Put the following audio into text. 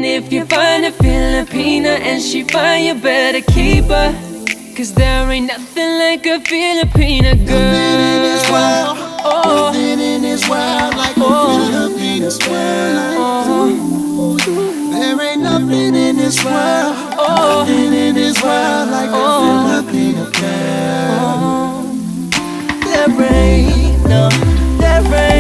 And if you find a Filipina and she fine, you better keep her. Cause there ain't nothing like a Filipina girl. Nothing in this world, oh, nothing in this world like a Filipina girl. There ain't nothing in this world, nothing in this world like a Filipina girl. there ain't no, there ain't